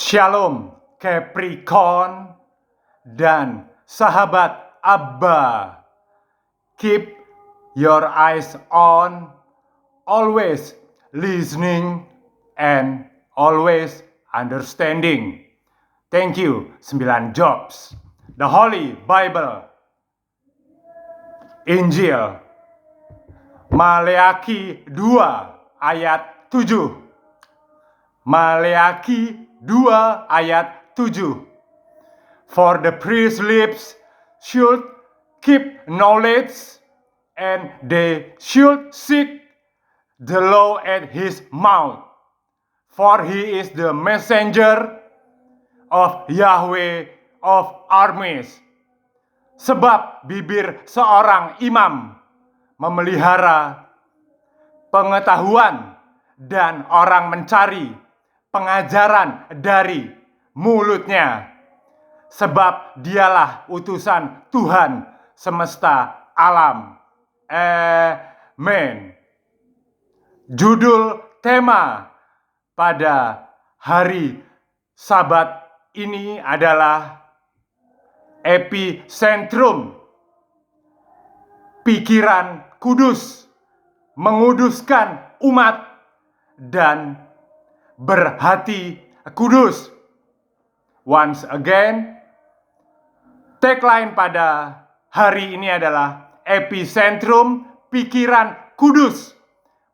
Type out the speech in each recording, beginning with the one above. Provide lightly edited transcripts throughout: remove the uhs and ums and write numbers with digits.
Shalom Capricorn dan sahabat Abba. Keep your eyes on, always listening and always understanding. Thank you, 9 Jobs. The Holy Bible. Injil Maleaki 2 ayat 7. Maleaki 2 ayat 7. For the priest's lips should keep knowledge, and they should seek the law at his mouth. For he is the messenger of Yahweh of armies. Sebab bibir seorang imam memelihara pengetahuan, dan orang mencari pengajaran dari mulutnya, sebab dialah utusan Tuhan semesta alam. Amen. Judul tema pada hari Sabat ini adalah epicentrum pikiran kudus, menguduskan umat dan berhati kudus. Once again, tagline pada hari ini adalah epicentrum pikiran kudus,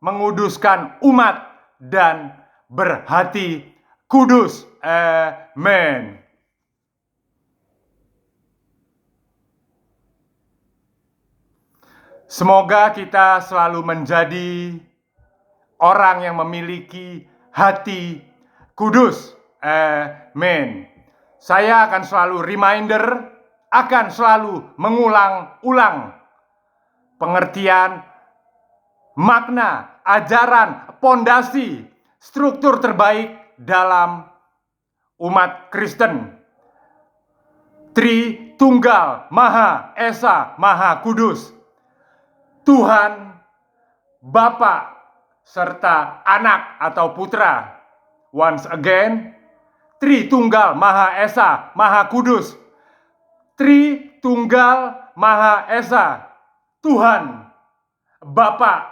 menguduskan umat dan berhati kudus. Amen. Semoga kita selalu menjadi orang yang memiliki hati kudus. Amen. Saya akan selalu akan selalu mengulang-ulang pengertian, makna, ajaran, pondasi, struktur terbaik dalam umat Kristen. Tritunggal, Maha Esa, Maha Kudus. Tuhan, Bapa, serta Anak atau Putra. Once again, Tritunggal Maha Esa, Maha Kudus. Tritunggal Maha Esa, Tuhan, Bapa,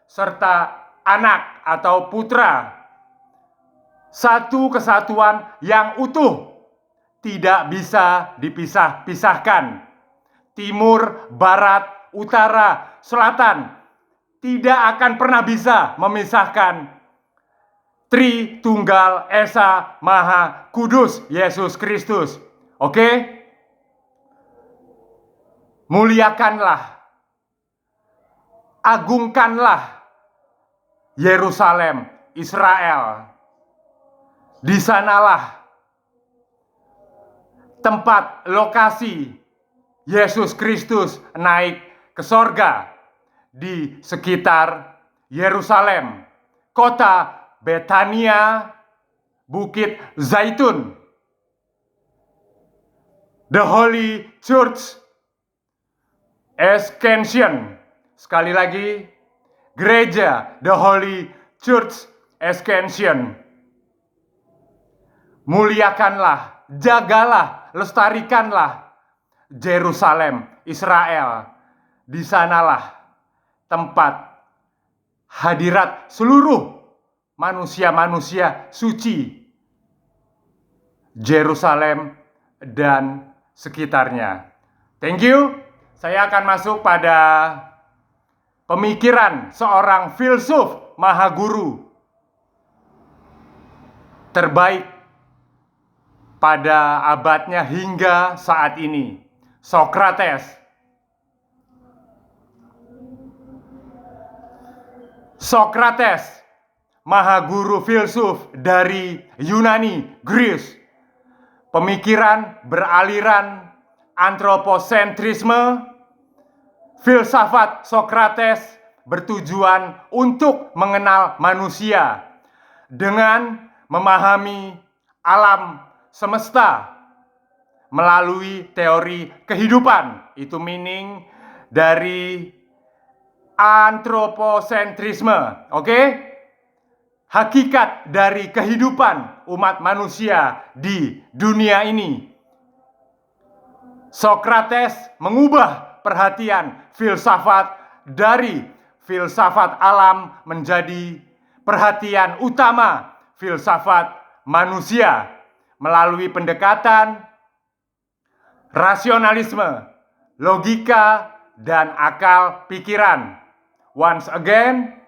serta Anak atau Putra. Satu kesatuan yang utuh, tidak bisa dipisah-pisahkan. Timur, barat, utara, selatan tidak akan pernah bisa memisahkan Tritunggal Esa Maha Kudus Yesus Kristus. Oke? Muliakanlah, agungkanlah Yerusalem, Israel. Di sanalah tempat lokasi Yesus Kristus naik ke sorga, di sekitar Yerusalem, kota Betania, Bukit Zaitun. The Holy Church Ascension. Sekali lagi, gereja The Holy Church Ascension. Muliakanlah, jagalah, lestarikanlah Yerusalem, Israel. Di sanalah tempat hadirat seluruh manusia-manusia suci Yerusalem dan sekitarnya. Thank you. Saya akan masuk pada pemikiran seorang filsuf mahaguru terbaik pada abadnya hingga saat ini, Socrates. Socrates, mahaguru filsuf dari Yunani, Greece. Pemikiran beraliran antroposentrisme. Filsafat Socrates bertujuan untuk mengenal manusia dengan memahami alam semesta melalui teori kehidupan. Itu meaning dari antroposentrisme. Oke? hakikat dari kehidupan umat manusia di dunia ini. Sokrates mengubah perhatian filsafat dari filsafat alam menjadi perhatian utama filsafat manusia melalui pendekatan rasionalisme, logika, dan akal pikiran. Once again,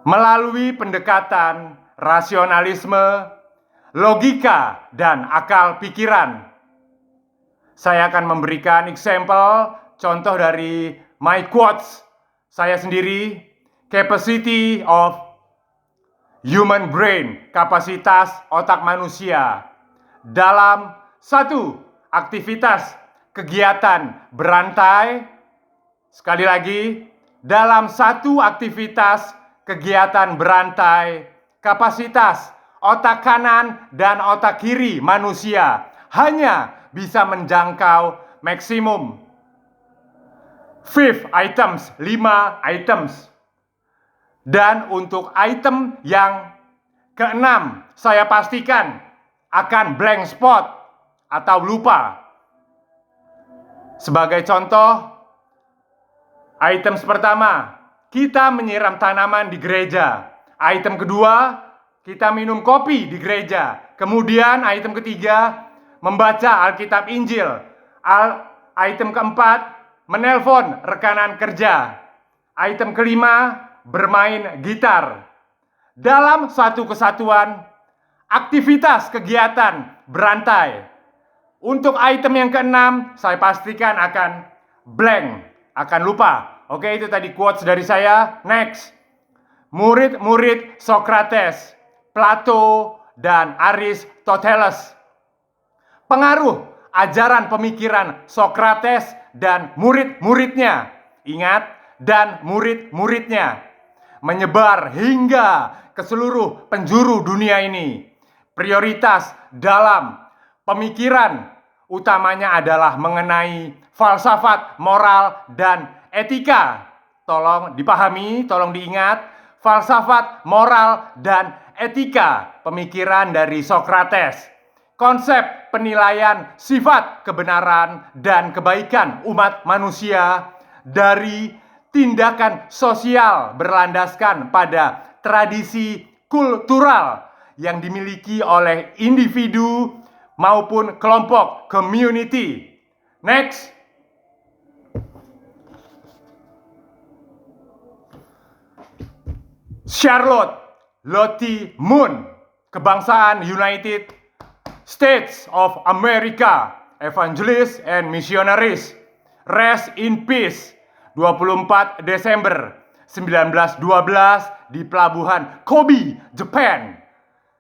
melalui pendekatan rasionalisme, logika, dan akal pikiran. Saya akan memberikan contoh dari my quotes saya sendiri, capacity of human brain, kapasitas otak manusia. Dalam satu aktivitas kegiatan berantai, sekali lagi, dalam satu aktivitas kegiatan berantai, kapasitas otak kanan dan otak kiri manusia hanya bisa menjangkau maksimum 5 items. Dan untuk item yang keenam, saya pastikan akan blank spot atau lupa. Sebagai contoh, item pertama, kita menyiram tanaman di gereja. Item kedua, kita minum kopi di gereja. Kemudian item ketiga, membaca Alkitab Injil. Item keempat, menelpon rekanan kerja. Item kelima, bermain gitar. Dalam satu kesatuan, aktivitas kegiatan berantai. Untuk item yang keenam, saya pastikan akan blank, akan lupa. Oke, itu tadi quotes dari saya. Next, murid-murid Sokrates, Plato, dan Aristoteles. Pengaruh ajaran pemikiran Sokrates dan murid-muridnya. Ingat, dan murid-muridnya menyebar hingga ke seluruh penjuru dunia ini. Prioritas dalam pemikiran utamanya adalah mengenai falsafat, moral, dan etika. Tolong dipahami, tolong diingat, falsafat, moral, dan etika pemikiran dari Sokrates. Konsep penilaian sifat kebenaran dan kebaikan umat manusia dari tindakan sosial berlandaskan pada tradisi kultural yang dimiliki oleh individu maupun kelompok community. Next. Charlotte Lottie Moon, kebangsaan United States of America, evangelist and missionaries. Rest in peace. 24 Desember 1912 di pelabuhan Kobe, Japan.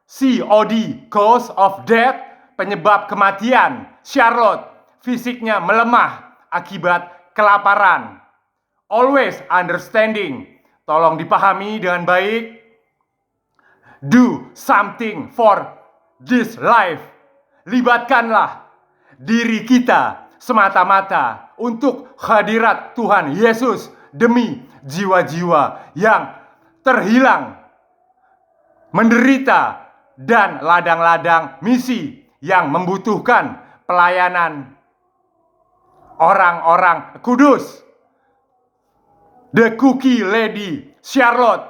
COD, cause of death, penyebab kematian. Charlotte, fisiknya melemah akibat kelaparan. Always understanding, tolong dipahami dengan baik. Do something for this life. Libatkanlah diri kita semata-mata untuk hadirat Tuhan Yesus demi jiwa-jiwa yang terhilang, menderita, dan ladang-ladang misi yang membutuhkan pelayanan orang-orang kudus. The Cookie Lady Charlotte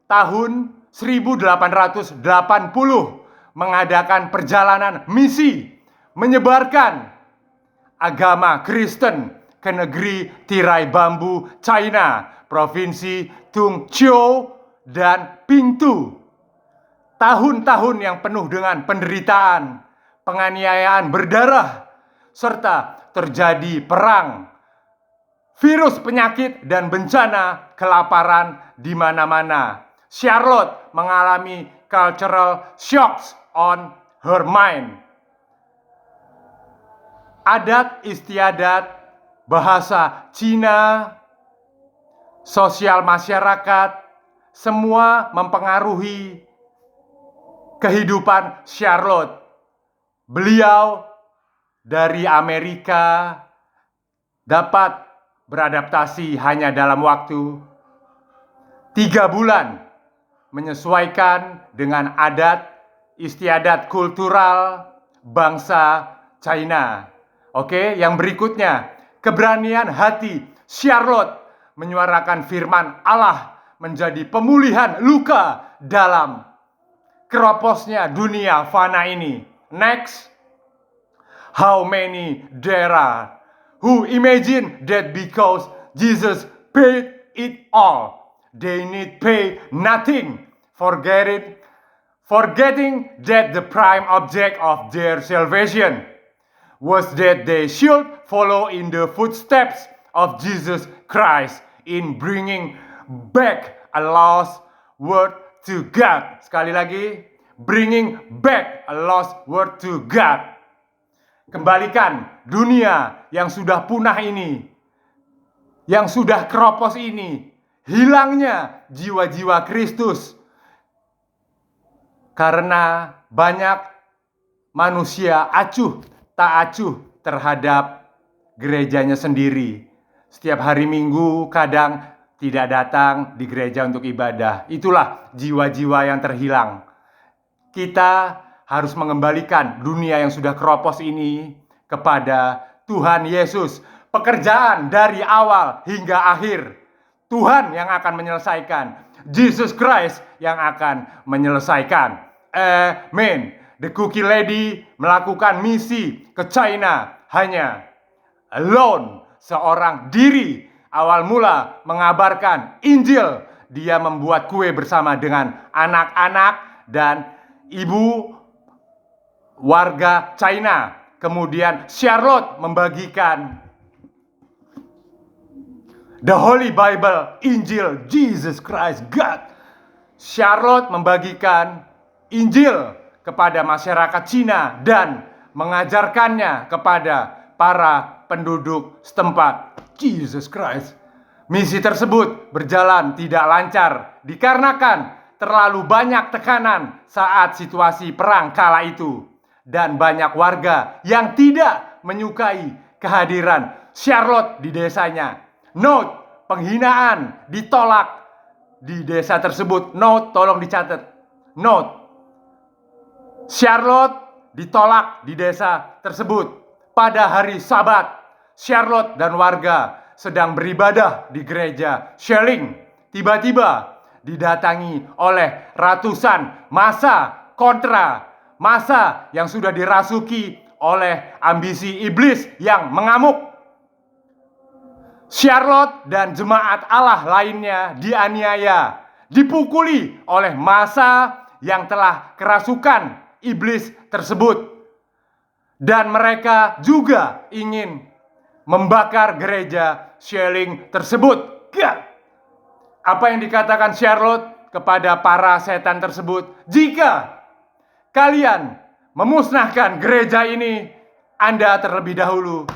tahun 1880 mengadakan perjalanan misi menyebarkan agama Kristen ke negeri tirai bambu China, provinsi Tungchou dan Pingtu. Tahun-tahun yang penuh dengan penderitaan, penganiayaan berdarah, serta terjadi perang, virus penyakit dan bencana kelaparan di mana-mana. Charlotte mengalami cultural shocks on her mind. Adat istiadat, bahasa Cina, sosial masyarakat, semua mempengaruhi kehidupan Charlotte. Beliau dari Amerika dapat beradaptasi hanya dalam waktu 3 bulan menyesuaikan dengan adat istiadat kultural bangsa China. Oke, yang berikutnya, keberanian hati Charlotte menyuarakan firman Allah menjadi pemulihan luka dalam keroposnya dunia fana ini. Next, how many there are who imagine that because Jesus paid it all, they need pay nothing, forgetting that the prime object of their salvation was that they should follow in the footsteps of Jesus Christ in bringing back a lost world to God. Sekali lagi, bringing back a lost world to God. Kembalikan dunia yang sudah punah ini, yang sudah keropos ini, hilangnya jiwa-jiwa Kristus. Karena banyak manusia acuh tak acuh terhadap gerejanya sendiri. Setiap hari Minggu kadang tidak datang di gereja untuk ibadah. Itulah jiwa-jiwa yang terhilang. Kita harus mengembalikan dunia yang sudah keropos ini kepada Tuhan Yesus. Pekerjaan dari awal hingga akhir, Tuhan yang akan menyelesaikan. Jesus Christ yang akan menyelesaikan. Amen. The Cookie Lady melakukan misi ke China hanya alone, seorang diri. Awal mula mengabarkan Injil. Dia membuat kue bersama dengan anak-anak dan ibu warga China. Kemudian Charlotte membagikan The Holy Bible, Injil, Jesus Christ, God. Charlotte membagikan Injil kepada masyarakat Cina dan mengajarkannya kepada para penduduk setempat. Jesus Christ. Misi tersebut berjalan tidak lancar dikarenakan terlalu banyak tekanan saat situasi perang kala itu. Dan banyak warga yang tidak menyukai kehadiran Charlotte di desanya. Note, penghinaan ditolak di desa tersebut. Note, tolong dicatat. Note, Charlotte ditolak di desa tersebut. Pada hari Sabat, Charlotte dan warga sedang beribadah di gereja Schelling. Tiba-tiba didatangi oleh ratusan massa kontra, massa yang sudah dirasuki oleh ambisi iblis yang mengamuk. Charlotte dan jemaat Allah lainnya dianiaya, dipukuli oleh massa yang telah kerasukan iblis tersebut. Dan mereka juga ingin membakar gereja Schelling tersebut. Apa yang dikatakan Charlotte kepada para setan tersebut? Jika kalian memusnahkan gereja ini, Anda terlebih dahulu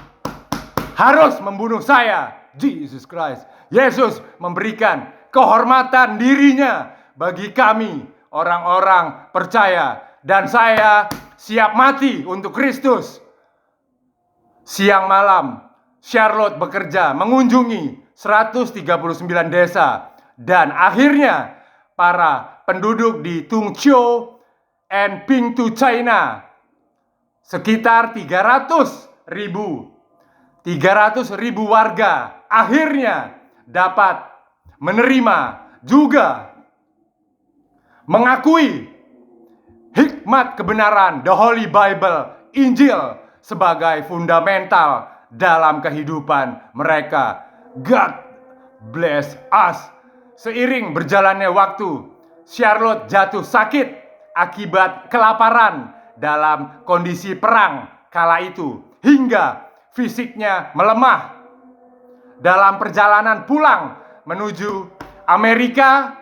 harus membunuh saya. Jesus Christ. Yesus memberikan kehormatan dirinya bagi kami, orang-orang percaya. Dan saya siap mati untuk Kristus. Siang malam, Charlotte bekerja mengunjungi 139 desa. Dan akhirnya, para penduduk di Tungqiu and Pingtu, China, sekitar 300.000 warga akhirnya dapat menerima juga mengakui hikmat kebenaran The Holy Bible, Injil, sebagai fundamental dalam kehidupan mereka. God bless us. Seiring berjalannya waktu, Charlotte jatuh sakit akibat kelaparan dalam kondisi perang kala itu, hingga fisiknya melemah. Dalam perjalanan pulang menuju Amerika,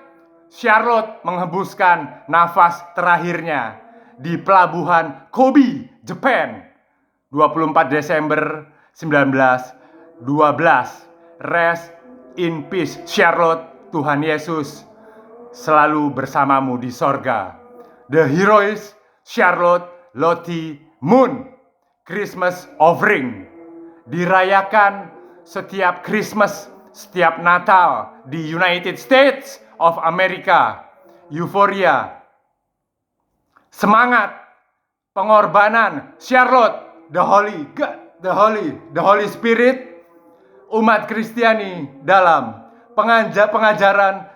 Charlotte menghembuskan nafas terakhirnya di pelabuhan Kobe, Jepang, 24 Desember 1912. Rest in peace, Charlotte. Tuhan Yesus selalu bersamamu di sorga. The Heroes Charlotte Lottie Moon Christmas Offering dirayakan setiap Christmas, setiap Natal di United States of America. Euforia. Semangat pengorbanan Charlotte, the Holy Spirit, umat Kristiani dalam pengajaran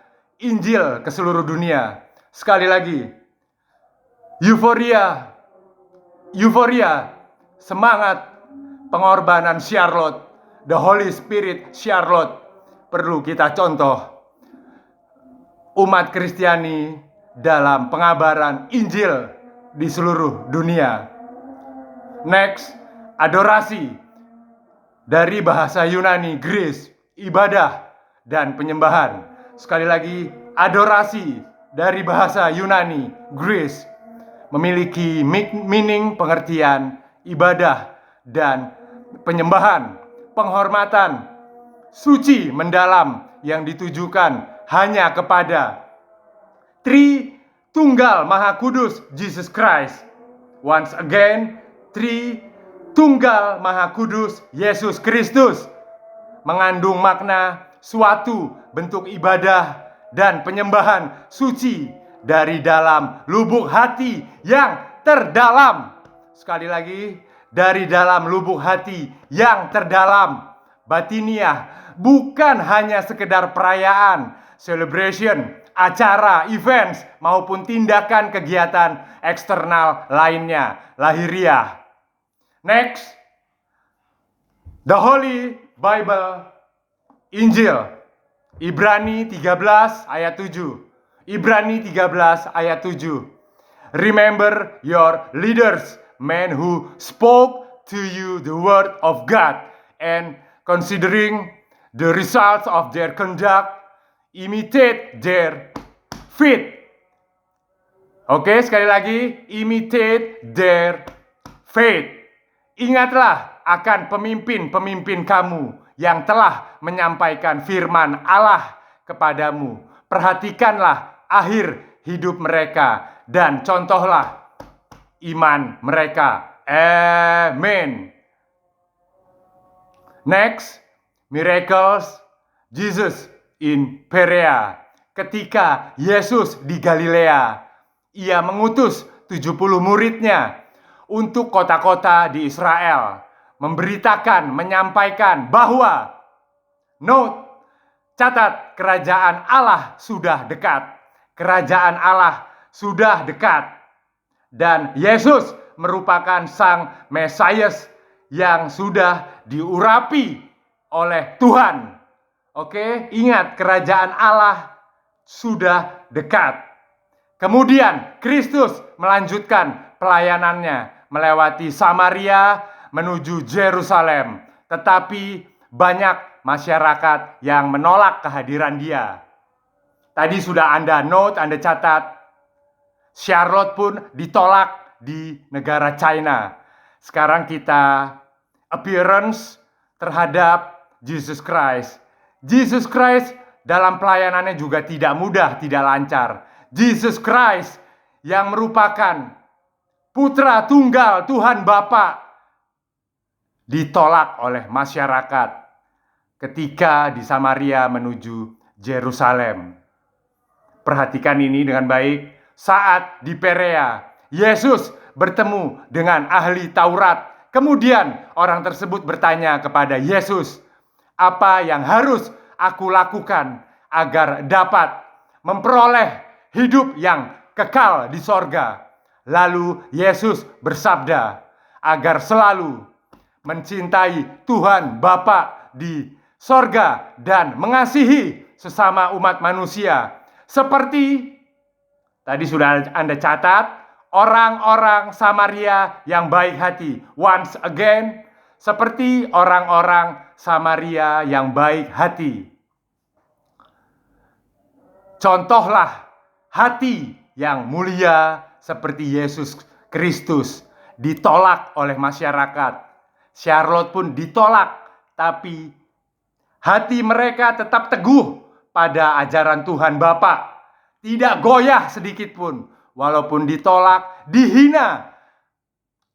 Injil ke seluruh dunia. Sekali lagi, euforia, semangat pengorbanan Charlotte, the Holy Spirit Charlotte, perlu kita contoh umat Kristiani dalam pengabaran Injil di seluruh dunia. Next, adorasi dari bahasa Yunani, Greece, ibadah dan penyembahan. Sekali lagi, adorasi dari bahasa Yunani, Greece, memiliki meaning pengertian ibadah dan penyembahan, penghormatan, suci mendalam yang ditujukan hanya kepada Tritunggal Maha Kudus Jesus Christ. Once again, Tritunggal Maha Kudus Yesus Kristus mengandung makna suatu bentuk ibadah dan penyembahan suci dari dalam lubuk hati yang terdalam. Sekali lagi, dari dalam lubuk hati yang terdalam, batiniah, bukan hanya sekedar perayaan, celebration, acara, events, maupun tindakan kegiatan eksternal lainnya, lahiriah. Next, the Holy Bible, Injil, Ibrani 13 ayat 7. Ibrani 13 ayat 7. Remember your leaders, men who spoke to you the word of God, and considering the results of their conduct, imitate their faith. Oke, sekali lagi, imitate their faith. Ingatlah akan pemimpin-pemimpin kamu yang telah menyampaikan firman Allah kepadamu. Perhatikanlah akhir hidup mereka dan contohlah iman mereka. Amen. Next, miracles Jesus in Perea. Ketika Yesus di Galilea, ia mengutus 70 muridnya untuk kota-kota di Israel, memberitakan, menyampaikan bahwa catat, kerajaan Allah sudah dekat. Kerajaan Allah sudah dekat. Dan Yesus merupakan sang Mesias yang sudah diurapi oleh Tuhan. Oke, ingat, kerajaan Allah sudah dekat. Kemudian Kristus melanjutkan pelayanannya melewati Samaria menuju Yerusalem. Tetapi banyak masyarakat yang menolak kehadiran dia. Tadi sudah Anda catat, Charlotte pun ditolak di negara China. Sekarang kita appearance terhadap Jesus Christ. Jesus Christ dalam pelayanannya juga tidak mudah, tidak lancar. Jesus Christ yang merupakan Putra Tunggal Tuhan Bapa ditolak oleh masyarakat ketika di Samaria menuju Yerusalem. Perhatikan ini dengan baik. Saat di Perea, Yesus bertemu dengan ahli Taurat. Kemudian orang tersebut bertanya kepada Yesus, "Apa yang harus aku lakukan agar dapat memperoleh hidup yang kekal di sorga?" Lalu Yesus bersabda agar selalu mencintai Tuhan Bapa di sorga dan mengasihi sesama umat manusia. Seperti tadi sudah Anda catat, orang-orang Samaria yang baik hati. Once again, seperti orang-orang Samaria yang baik hati. Contohlah hati yang mulia seperti Yesus Kristus. Ditolak oleh masyarakat. Charlotte pun ditolak, tapi hati mereka tetap teguh pada ajaran Tuhan Bapa. Tidak goyah sedikit pun. Walaupun ditolak, dihina,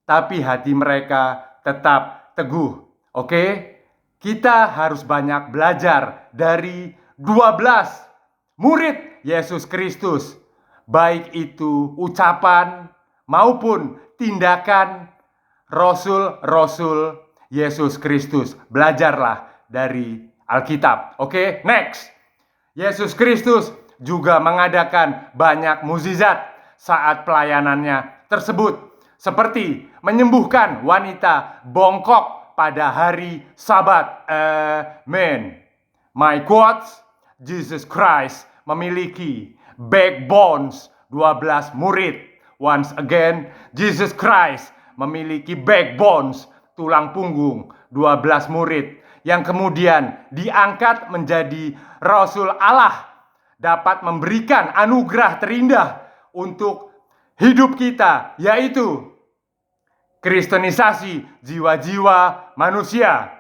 tapi hati mereka tetap teguh. Oke? Kita harus banyak belajar dari 12 murid Yesus Kristus. baik itu ucapan maupun tindakan Rasul-Rasul Yesus Kristus. Belajarlah dari Alkitab. Oke, next. Yesus Kristus juga mengadakan banyak mukjizat saat pelayanannya tersebut, seperti menyembuhkan wanita bongkok pada hari Sabat. Amen. My quotes, Jesus Christ memiliki backbones 12 murid. Once again, Jesus Christ memiliki backbones, tulang punggung 12 murid yang kemudian diangkat menjadi Rasul Allah, dapat memberikan anugerah terindah untuk hidup kita, yaitu kristenisasi jiwa-jiwa manusia.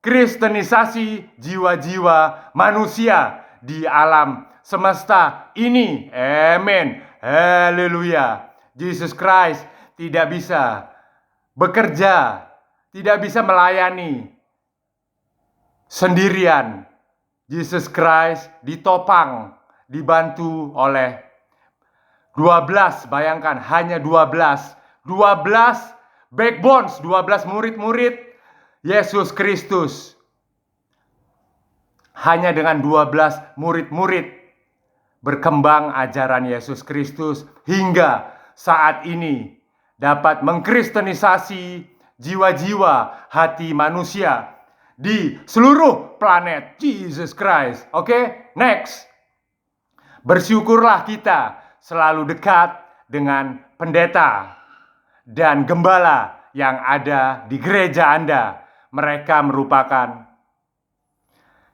Kristenisasi jiwa-jiwa manusia di alam semesta ini. Amin. Haleluya. Jesus Christ tidak bisa bekerja, tidak bisa melayani sendirian. Jesus Christ ditopang, dibantu oleh 12, bayangkan hanya 12 backbones, 12 murid-murid Yesus Kristus. Hanya dengan 12 murid-murid berkembang ajaran Yesus Kristus hingga saat ini dapat mengkristenisasi jiwa-jiwa hati manusia di seluruh planet. Jesus Christ. Oke, next. Bersyukurlah kita selalu dekat dengan pendeta dan gembala yang ada di gereja Anda. Mereka merupakan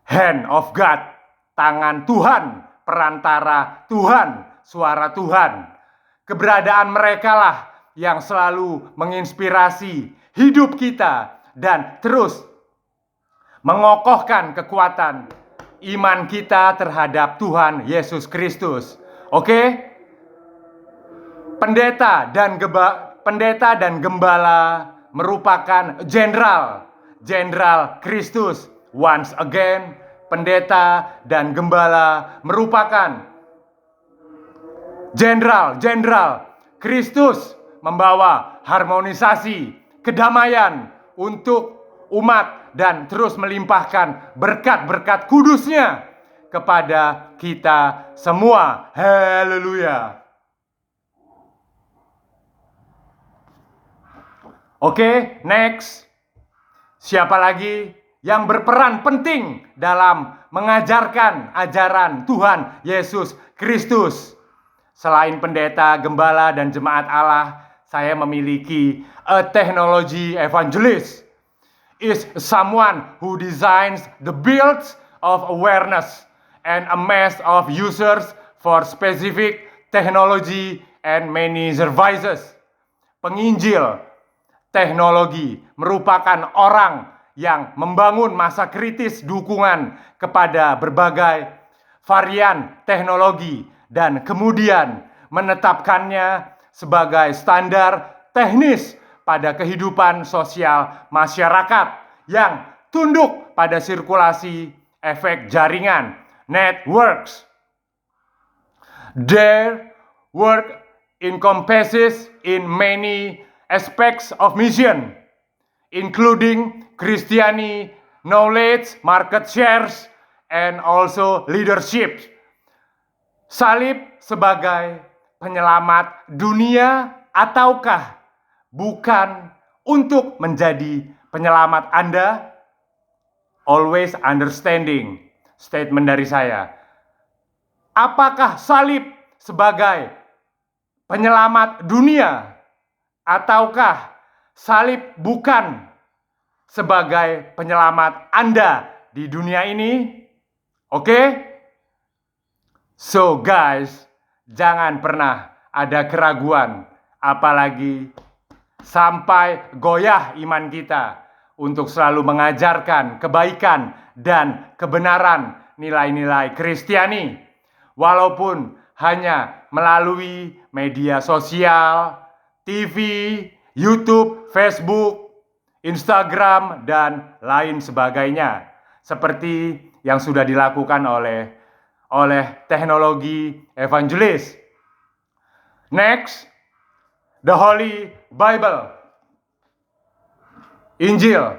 hand of God, tangan Tuhan, perantara Tuhan, suara Tuhan. Keberadaan mereka lah yang selalu menginspirasi hidup kita dan terus mengokohkan kekuatan iman kita terhadap Tuhan Yesus Kristus. Oke? Pendeta dan gembala merupakan jenderal Kristus. Once again, pendeta dan gembala merupakan jenderal Kristus, membawa harmonisasi, kedamaian untuk umat dan terus melimpahkan berkat-berkat kudusnya kepada kita semua. Haleluya. Oke, next. Siapa lagi yang berperan penting dalam mengajarkan ajaran Tuhan Yesus Kristus? Selain pendeta, gembala, dan jemaat Allah, saya memiliki a technology evangelist. Is someone who designs the builds of awareness and a mass of users for specific technology and many services. Penginjil teknologi merupakan orang yang membangun masa kritis dukungan kepada berbagai varian teknologi dan kemudian menetapkannya sebagai standar teknis pada kehidupan sosial masyarakat yang tunduk pada sirkulasi efek jaringan, networks. Their work encompasses in many aspects of mission, including Christianity, knowledge, market shares, and also leadership. Salib sebagai penyelamat dunia ataukah bukan untuk menjadi penyelamat Anda? Always understanding. Statement dari saya. Apakah salib sebagai penyelamat dunia ataukah salib bukan sebagai penyelamat Anda di dunia ini? Oke? So guys, jangan pernah ada keraguan, apalagi sampai goyah iman kita untuk selalu mengajarkan kebaikan dan kebenaran nilai-nilai Kristiani, walaupun hanya melalui media sosial, TV, YouTube, Facebook, Instagram, dan lain sebagainya, seperti yang sudah dilakukan oleh teknologi evangelis. Next, the Holy Bible. Injil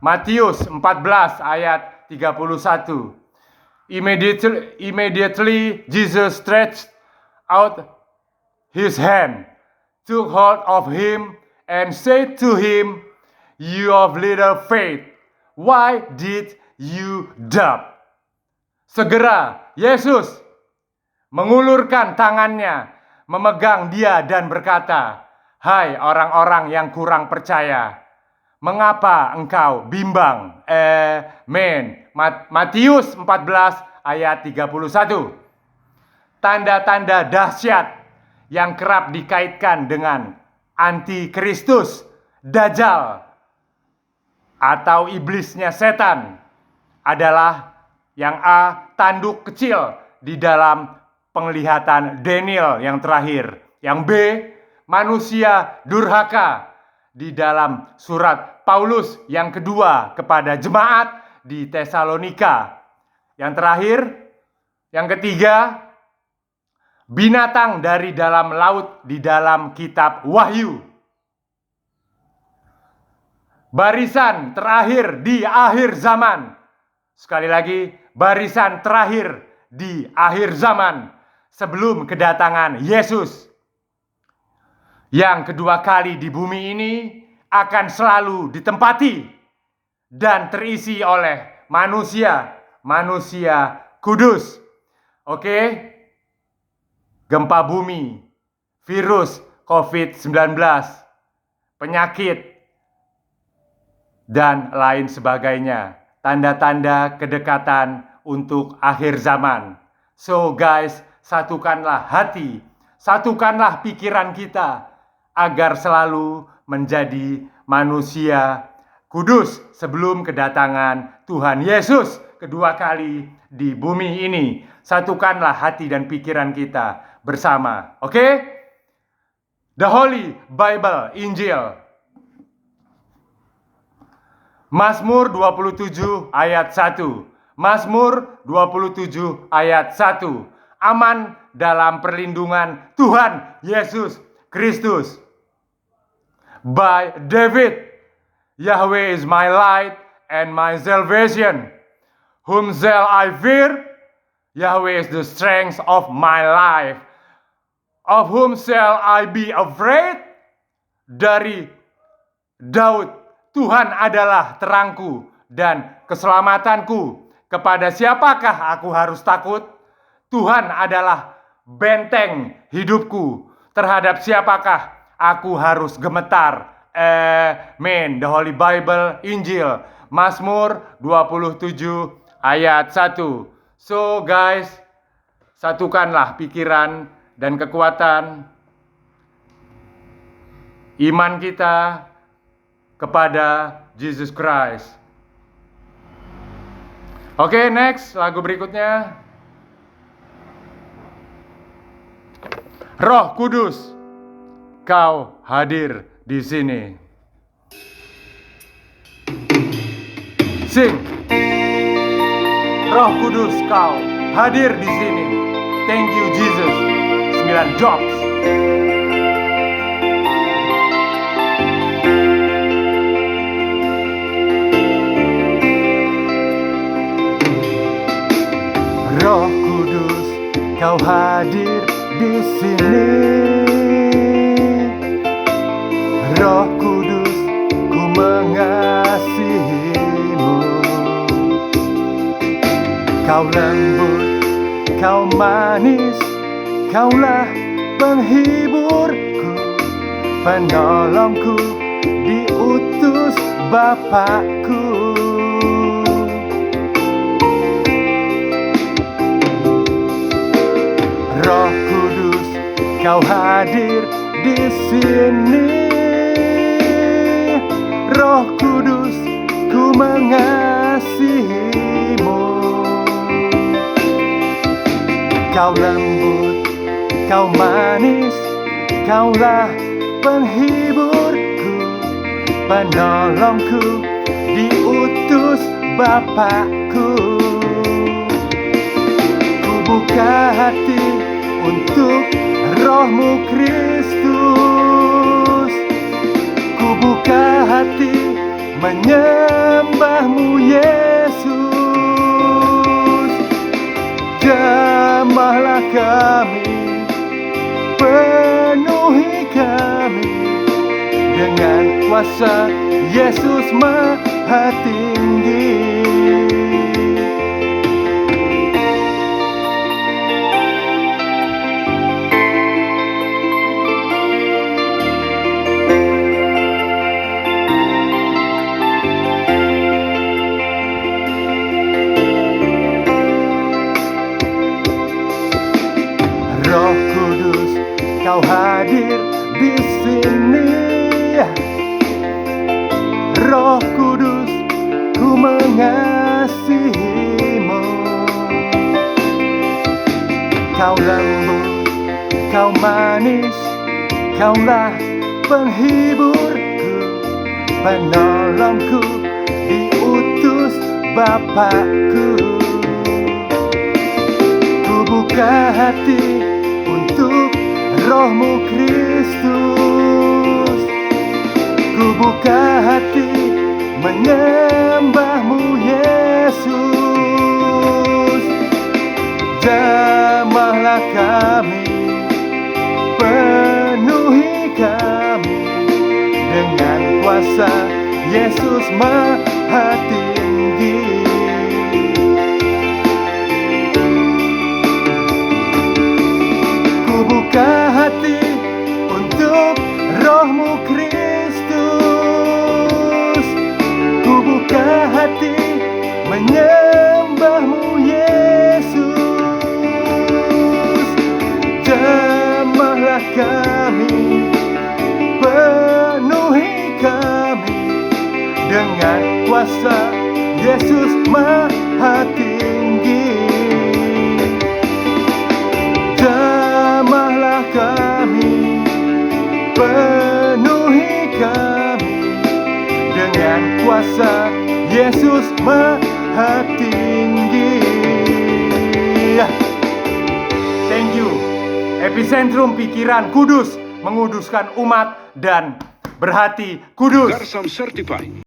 Matius 14 ayat 31. Immediately Jesus stretched out his hand, took hold of him, and said to him, "You of little faith, why did you doubt?" Segera Yesus mengulurkan tangannya, memegang dia dan berkata, "Hai orang-orang yang kurang percaya, mengapa engkau bimbang?" Amen. Matius 14 ayat 31. Tanda-tanda dahsyat yang kerap dikaitkan dengan antikristus, Dajjal, atau iblisnya setan adalah yang A, tanduk kecil di dalam penglihatan Daniel yang terakhir. Yang B, manusia durhaka di dalam surat Paulus yang kedua kepada jemaat di Tesalonika. Yang terakhir, yang ketiga, binatang dari dalam laut di dalam kitab Wahyu. Barisan terakhir di akhir zaman. Sekali lagi, barisan terakhir di akhir zaman sebelum kedatangan Yesus. Yang kedua kali di bumi ini akan selalu ditempati dan terisi oleh manusia kudus. Oke? Gempa bumi, virus COVID-19, penyakit, dan lain sebagainya. Tanda-tanda kedekatan untuk akhir zaman. So guys, satukanlah hati, satukanlah pikiran kita agar selalu menjadi manusia kudus sebelum kedatangan Tuhan Yesus kedua kali di bumi ini. Satukanlah hati dan pikiran kita bersama. Oke? The Holy Bible, Injil. Mazmur 27 ayat 1. Mazmur 27 ayat 1. Aman dalam perlindungan Tuhan Yesus Kristus. By David, Yahweh is my light and my salvation. Whom shall I fear? Yahweh is the strength of my life. Of whom shall I be afraid? Dari Daud, Tuhan adalah terangku dan keselamatanku. Kepada siapakah aku harus takut? Tuhan adalah benteng hidupku. Terhadap siapakah aku harus gemetar? Amen. The Holy Bible, Injil, Mazmur 27 ayat 1. So guys, satukanlah pikiran dan kekuatan iman kita kepada Jesus Christ. Oke, next, lagu berikutnya. Roh Kudus, Kau hadir di sini. Sing. Roh Kudus, Kau hadir di sini. Thank you Jesus. 9 jobs. Roh Kudus, Kau hadir di sini. Roh Kudus, ku mengasihimu. Kau lembut, Kau manis, Kaulah penghiburku, penolongku, diutus Bapakku. Roh Kudus, Kau hadir di sini. Roh Kudus, ku mengasihimu. Kau lembut, Kau manis, Kaulah penghiburku, penolongku, diutus Bapakku. Ku buka hati untuk Roh Roh-Mu Kristus. Ku buka hati menyembah-Mu Yesus. Jamahlah kami, penuhi kami dengan kuasa Yesus Maha Tinggi. Roh Kudus, Kau hadir di sini. Roh Kudus, ku mengasihi-Mu. Kau lembut, Kau manis, Kaulah penghiburku, penolongku, diutus Bapakku. Ku buka hati untuk Roh-Mu Kristus. Ku buka hati menyembah-Mu Yesus. Jamahlah kami, penuhi kami dengan kuasa Yesus Maha Tinggi. Ku buka hati untuk Roh-Mu Kristus. Ku buka hati menyembah-Mu Yesus. Jamahlah kami, penuhi kami dengan kuasa Yesus Maha Tinggi. Jamahlah kami, penuhi kami dengan kuasa Yesus Maha Tinggi. Thank you. Epicentrum Pikiran Kudus, menguduskan umat dan berhati kudus. Garsam Certified.